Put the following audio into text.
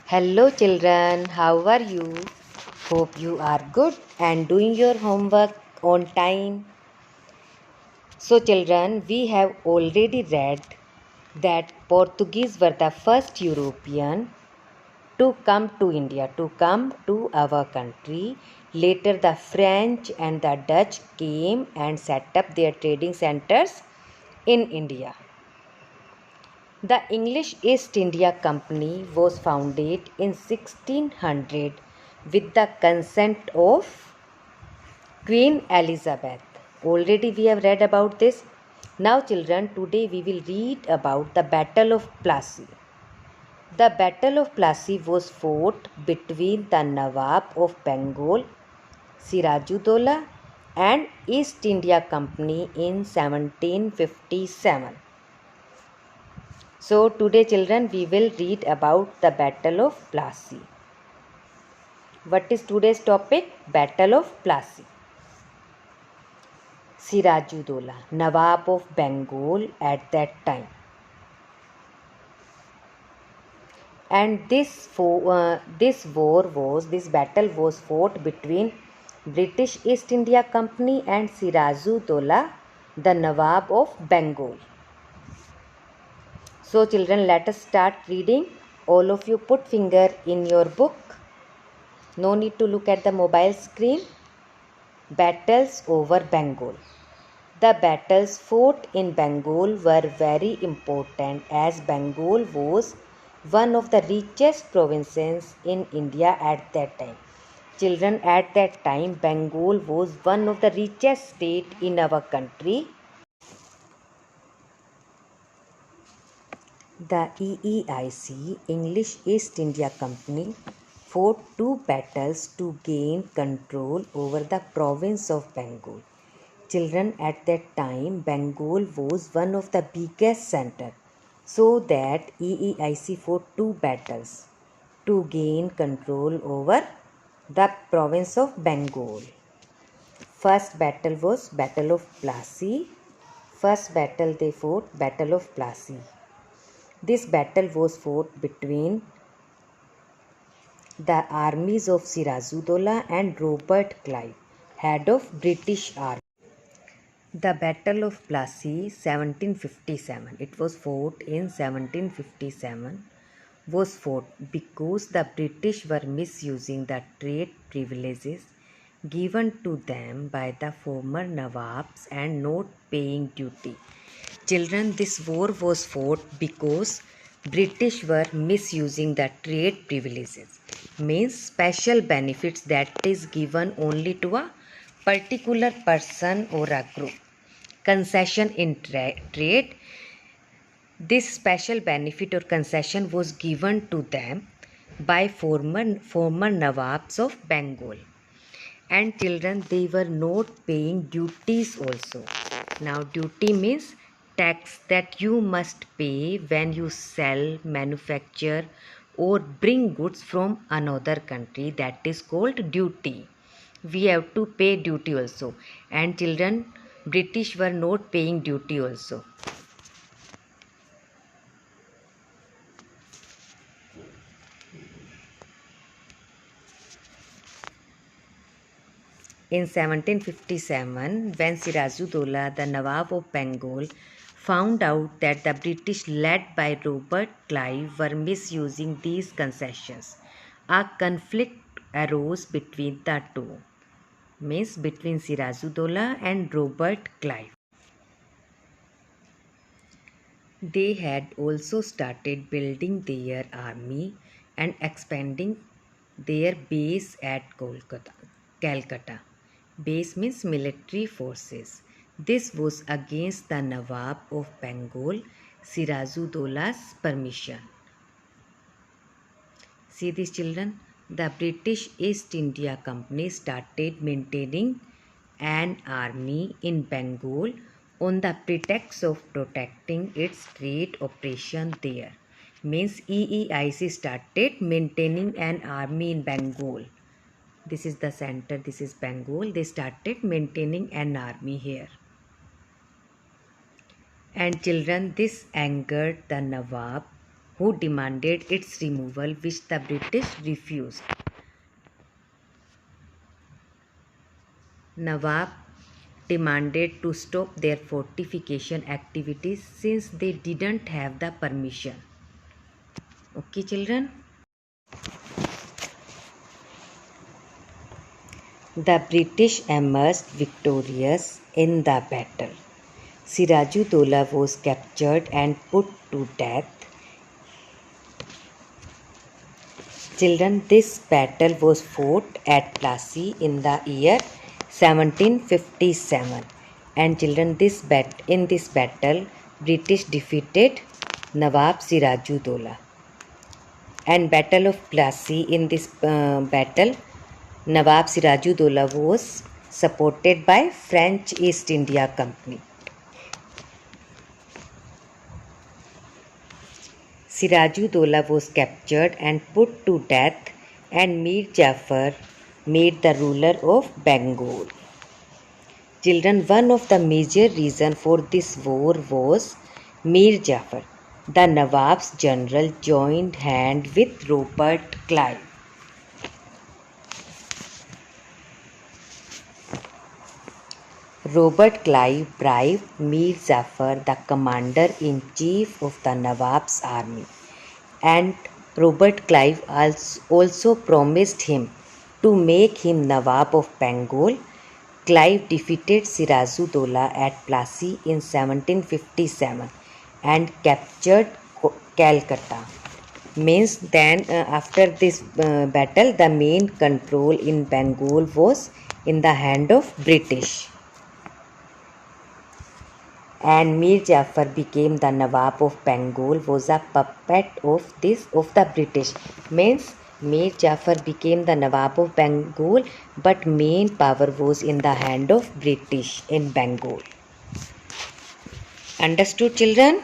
Hello children, how are you? Hope you are good and doing your homework on time. So children, we have already read that Portuguese were the first European to come to India, to come to our country. Later the French and the Dutch came and set up their trading centers in India. The English East India Company was founded in 1600 with the consent of Queen Elizabeth. Already we have read about this. Now children, today we will read about the Battle of Plassey. The Battle of Plassey was fought between the Nawab of Bengal, Sirajuddaulah, and East India Company in 1757. So today children we will read about the Battle of Plassey. What is today's topic? Battle of Plassey. Sirajuddaulah, Nawab of Bengal at that time. And this battle was fought between British East India Company and Sirajuddaulah, the Nawab of Bengal. So children, let us start reading. All of you put finger in your book. No need to look at the mobile screen. Battles over Bengal. The battles fought in Bengal were very important as Bengal was one of the richest provinces in India at that time. Children, at that time Bengal was one of the richest state in our country. The EEIC, English East India Company, fought two battles to gain control over the province of Bengal. Children, at that time, Bengal was one of the biggest centers, so that EEIC fought two battles to gain control over the province of Bengal. First battle was Battle of Plassey. First battle they fought, Battle of Plassey. This battle was fought between the armies of Sirajuddaulah and Robert Clive, head of British Army. The Battle of Plassey, 1757. It was fought in 1757. Was fought because the British were misusing the trade privileges given to them by the former Nawabs and not paying duty. Children, this war was fought because British were misusing the trade privileges, means special benefits that is given only to a particular person or a group. Concession in trade. This special benefit or concession was given to them by former Nawabs of Bengal. And children, they were not paying duties also. Now duty means tax that you must pay when you sell, manufacture or bring goods from another country. That is called duty. We have to pay duty also. And children, British were not paying duty also. In 1757, when Sirajuddaulah, the Nawab of Bengal, found out that the British led by Robert Clive were misusing these concessions, a conflict arose between the two, means between Sirajuddaulah and Robert Clive. They had also started building their army and expanding their base at Calcutta. Base means military forces. This was against the Nawab of Bengal, Sirajuddaullah's permission. See these children, the British East India Company started maintaining an army in Bengal on the pretext of protecting its trade operation there. Means EEIC started maintaining an army in Bengal. This is the center, this is Bengal. They started maintaining an army here. And children, this angered the Nawab who demanded its removal, which the British refused. Nawab demanded to stop their fortification activities since they didn't have the permission. Okay, children? The British emerged victorious in the battle. Sirajudaulah was captured and put to death. Children, this battle was fought at Plassey in the year 1757. And children, in this battle, British defeated Nawab Sirajudaulah. And Battle of Plassey, in this battle, Nawab Sirajudaulah was supported by French East India Company. Sirajudaulah was captured and put to death, and Mir Jafar made the ruler of Bengal. Children, one of the major reasons for this war was Mir Jafar, the Nawab's general, joined hand with Robert Clive. Robert Clive bribed Mir Jafar, the commander-in-chief of the Nawab's army, and Robert Clive also promised him to make him Nawab of Bengal. Clive defeated Sirajudaulah at Plassey in 1757 and captured Calcutta. Means then after this battle, the main control in Bengal was in the hand of British. And Mir Jafar became the Nawab of Bengal, was a puppet of the British. Means Mir Jafar became the Nawab of Bengal, but main power was in the hand of British in Bengal. Understood, children?